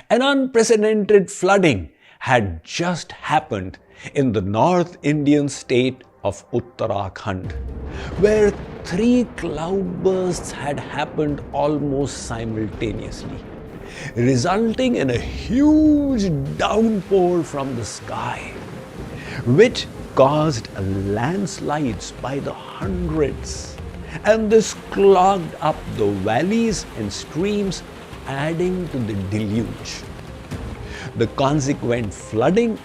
An unprecedented flooding had just happened in the North Indian state of Uttarakhand, where 3 cloudbursts had happened almost simultaneously, resulting in a huge downpour from the sky, which caused landslides by the hundreds, and this clogged up the valleys and streams, adding to the deluge. The consequent flooding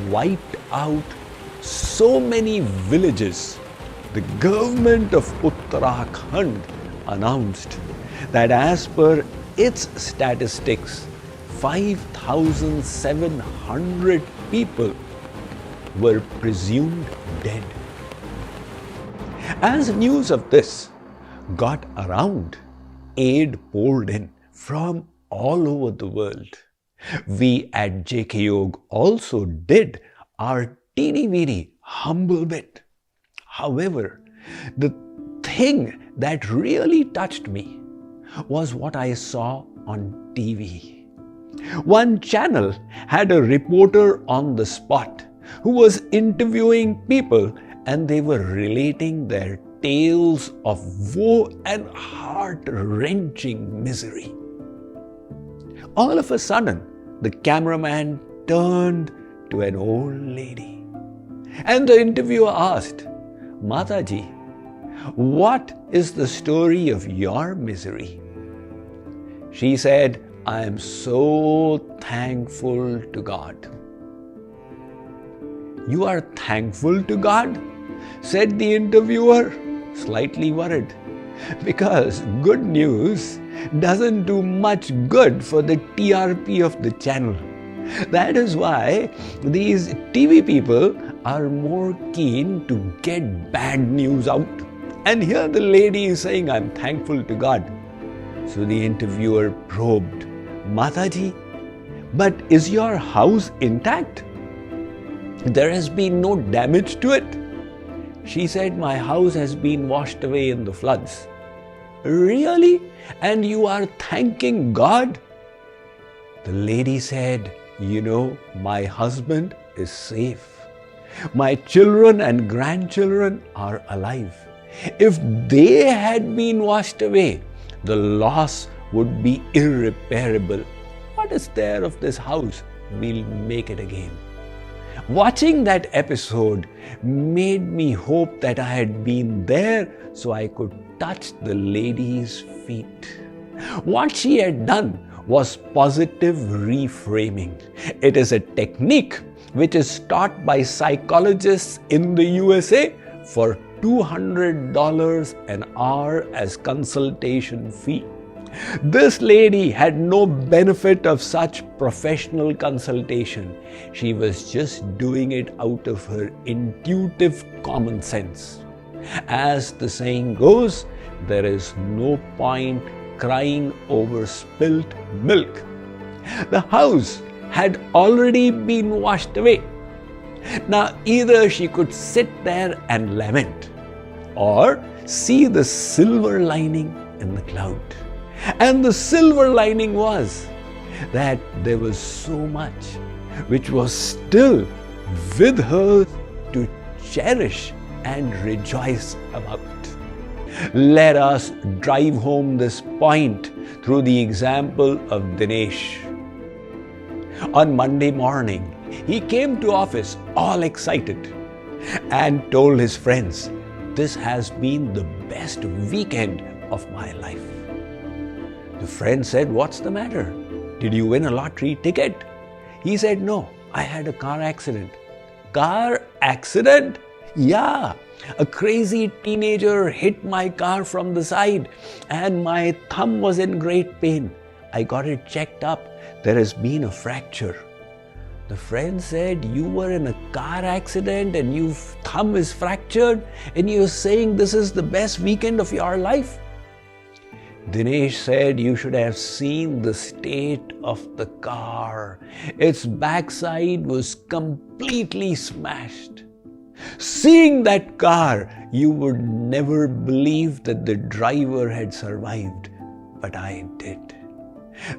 wiped out so many villages. The government of Uttarakhand announced that as per its statistics, 5,700 people were presumed dead. As news of this got around, aid poured in from all over the world. We at JKYog also did our teeny-weeny humble bit. However, the thing that really touched me was what I saw on TV. One channel had a reporter on the spot who was interviewing people, and they were relating their tales of woe and heart-wrenching misery. All of a sudden, the cameraman turned to an old lady, and the interviewer asked, "Mataji, what is the story of your misery?" She said, "I am so thankful to God." "You are thankful to God?" said the interviewer, slightly worried, because good news doesn't do much good for the TRP of the channel. That is why these TV people are more keen to get bad news out. And here the lady is saying, "I'm thankful to God." So the interviewer probed, "Mataji, but is your house intact? There has been no damage to it?" She said, "My house has been washed away in the floods." "Really? And you are thanking God?" The lady said, "You know, my husband is safe. My children and grandchildren are alive. If they had been washed away, the loss would be irreparable. What is there of this house? We'll make it again." Watching that episode made me hope that I had been there so I could touch the lady's feet. What she had done was positive reframing. It is a technique which is taught by psychologists in the USA for $200 an hour as consultation fee. This lady had no benefit of such professional consultation. She was just doing it out of her intuitive common sense. As the saying goes, there is no point crying over spilt milk. The house had already been washed away. Now either she could sit there and lament, or see the silver lining in the cloud. And the silver lining was that there was so much which was still with her to cherish and rejoice about. Let us drive home this point through the example of Dinesh. On Monday morning, he came to office all excited and told his friends, "This has been the best weekend of my life." The friend said, "What's the matter? Did you win a lottery ticket?" He said, "No, I had a car accident." "Car accident?" "Yeah, a crazy teenager hit my car from the side and my thumb was in great pain. I got it checked up. There has been a fracture." The friend said, "You were in a car accident and your thumb is fractured and you're saying this is the best weekend of your life?" Dinesh said, "You should have seen the state of the car. Its backside was completely smashed. Seeing that car, you would never believe that the driver had survived, but I did.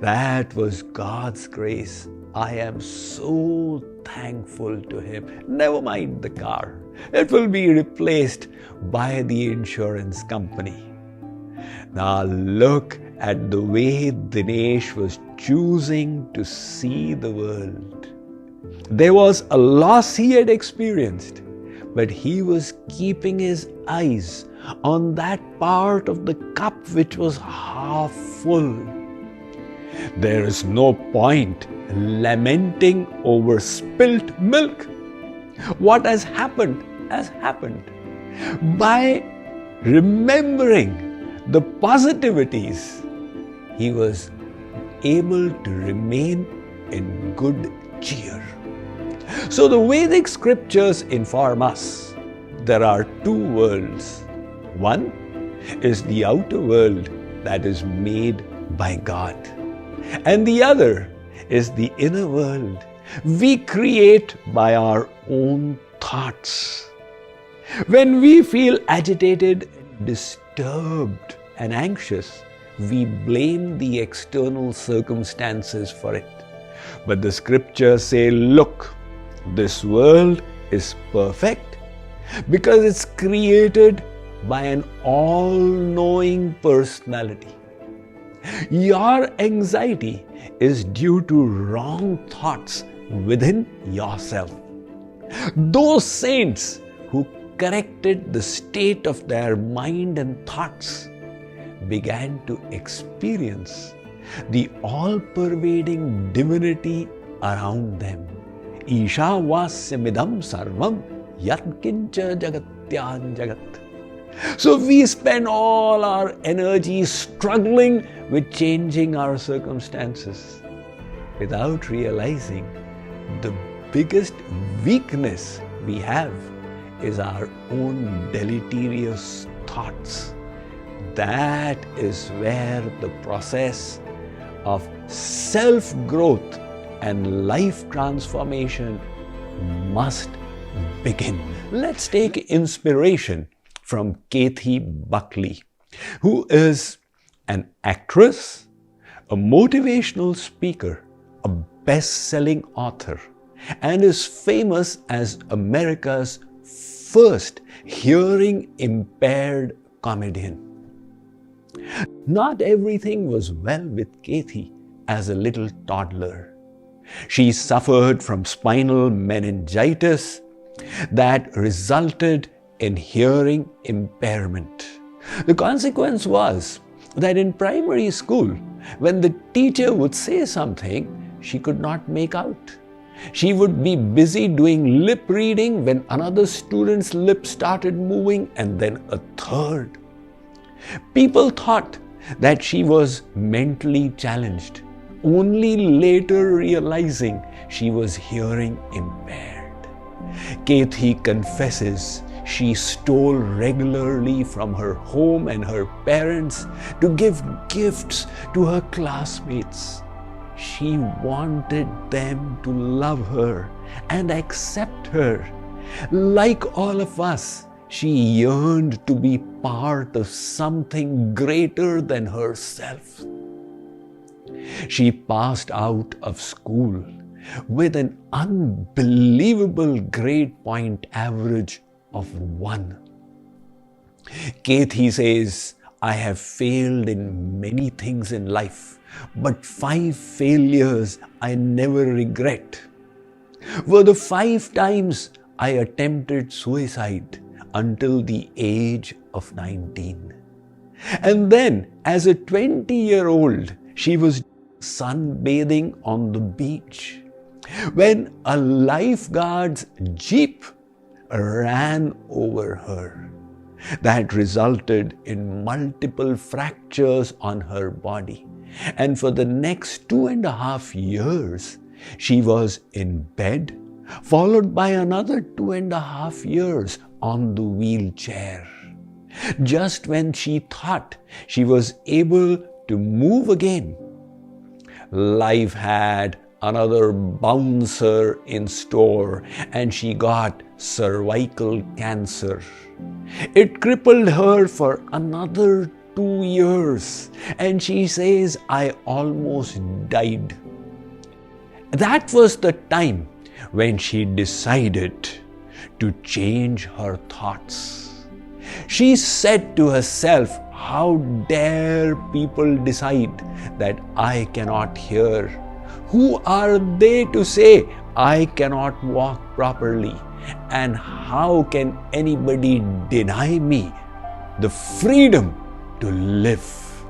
That was God's grace. I am so thankful to Him. Never mind the car. It will be replaced by the insurance company. Now look at the way Dinesh was choosing to see the world. There was a loss he had experienced, but he was keeping his eyes on that part of the cup which was half full. There is no point lamenting over spilt milk. What has happened has happened. By remembering the positivities, he was able to remain in good cheer. So the Vedic scriptures inform us there are two worlds. One is the outer world that is made by God, and the other is the inner world we create by our own thoughts. When we feel agitated, disturbed, and anxious, we blame the external circumstances for it. But the scriptures say, look, this world is perfect because it's created by an all-knowing personality. Your anxiety is due to wrong thoughts within yourself. Those saints who corrected the state of their mind and thoughts began to experience the all-pervading divinity around them. Isha vasyamidam sarvam yatkincha jagatyan jagat. So we spend all our energy struggling with changing our circumstances without realizing the biggest weakness we have is our own deleterious thoughts. That is where the process of self-growth and life transformation must begin. Let's take inspiration from Kethi Buckley, who is an actress, a motivational speaker, a best-selling author, and is famous as America's first hearing-impaired comedian. Not everything was well with Kethi as a little toddler. She suffered from spinal meningitis that resulted in hearing impairment. The consequence was that in primary school, when the teacher would say something, she could not make out. She would be busy doing lip reading when another student's lip started moving, and then a third. People thought that she was mentally challenged, only later realizing she was hearing impaired. Kethi confesses she stole regularly from her home and her parents to give gifts to her classmates. She wanted them to love her and accept her. Like all of us, she yearned to be part of something greater than herself. She passed out of school with an unbelievable grade point average of 1. Kethi says, I have failed in many things in life, but 5 failures I never regret were the 5 times I attempted suicide until the age of 19. And then, as a 20-year-old, she was sunbathing on the beach when a lifeguard's jeep ran over her. That resulted in multiple fractures on her body. And for the next 2.5 years, she was in bed, followed by another 2.5 years on the wheelchair. Just when she thought she was able to move again, life had another bouncer in store, and she got cervical cancer. It crippled her for another 2 years. And she says, I almost died. That was the time when she decided to change her thoughts. She said to herself, how dare people decide that I cannot hear? Who are they to say I cannot walk properly? And how can anybody deny me the freedom to live?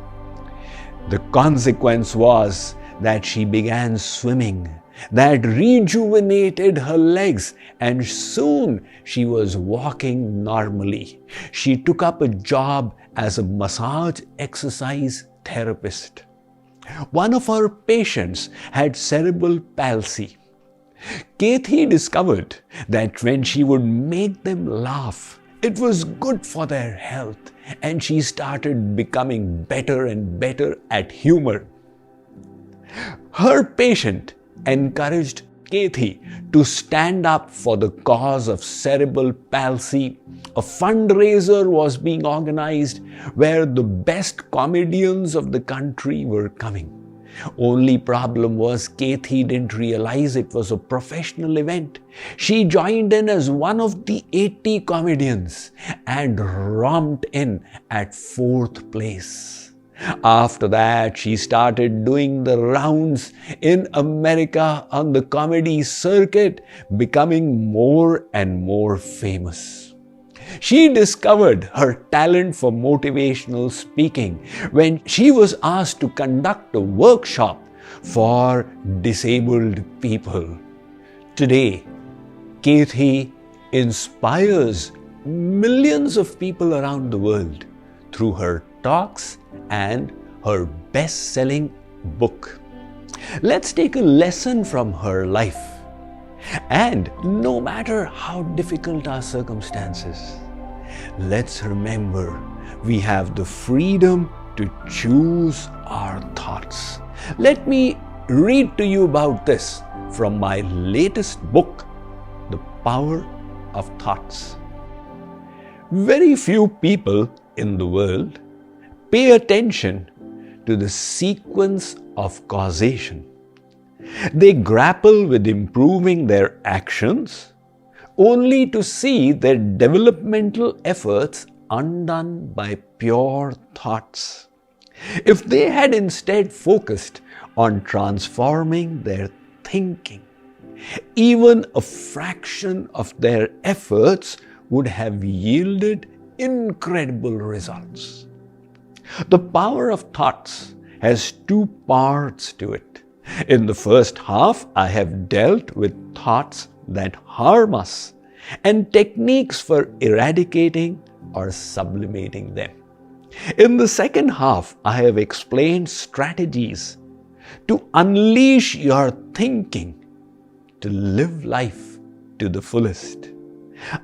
The consequence was that she began swimming. That rejuvenated her legs, and soon she was walking normally. She took up a job as a massage exercise therapist. One of her patients had cerebral palsy. Kethi discovered that when she would make them laugh, it was good for their health, and she started becoming better and better at humor. Her patient encouraged Kethi to stand up for the cause of cerebral palsy. A fundraiser was being organized where the best comedians of the country were coming. Only problem was Kethi didn't realize it was a professional event. She joined in as one of the 80 comedians and romped in at 4th place. After that, she started doing the rounds in America on the comedy circuit, becoming more and more famous. She discovered her talent for motivational speaking when she was asked to conduct a workshop for disabled people. Today, Kethi inspires millions of people around the world through her talks and her best-selling book. Let's take a lesson from her life. And no matter how difficult our circumstances, let's remember we have the freedom to choose our thoughts. Let me read to you about this from my latest book, The Power of Thoughts. Very few people in the world pay attention to the sequence of causation. They grapple with improving their actions only to see their developmental efforts undone by pure thoughts. If they had instead focused on transforming their thinking, even a fraction of their efforts would have yielded incredible results. The power of thoughts has 2 parts to it. In the first half, I have dealt with thoughts that harm us and techniques for eradicating or sublimating them. In the second half, I have explained strategies to unleash your thinking to live life to the fullest.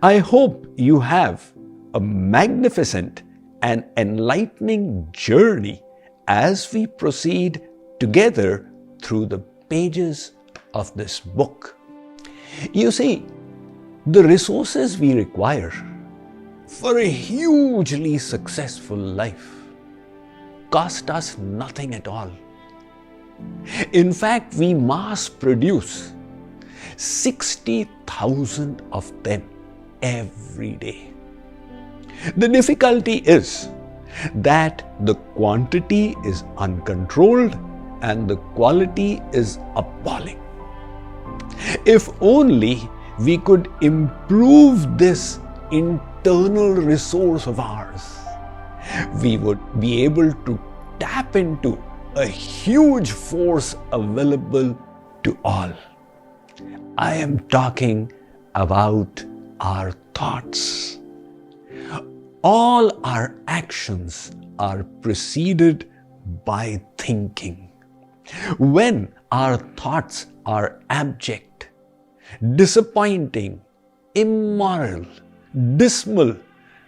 I hope you have a magnificent and enlightening journey as we proceed together through the pages of this book. You see, the resources we require for a hugely successful life cost us nothing at all. In fact, we mass produce 60,000 of them every day. The difficulty is that the quantity is uncontrolled and the quality is appalling. If only we could improve this internal resource of ours, we would be able to tap into a huge force available to all. I am talking about our thoughts. All our actions are preceded by thinking. When our thoughts are abject, disappointing, immoral, dismal,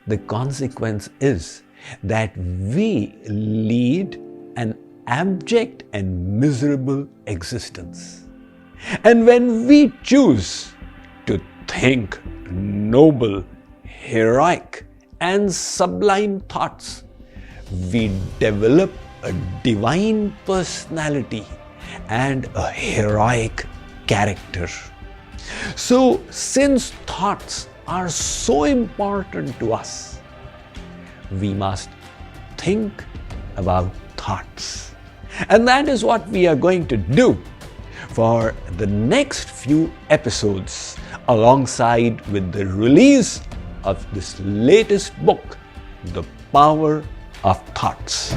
the consequence is that we lead an abject and miserable existence. And when we choose to think noble, heroic, and sublime thoughts, we develop a divine personality and a heroic character. So, since thoughts are so important to us, we must think about thoughts. And that is what we are going to do for the next few episodes, alongside with the release of this latest book, The Power of Thoughts.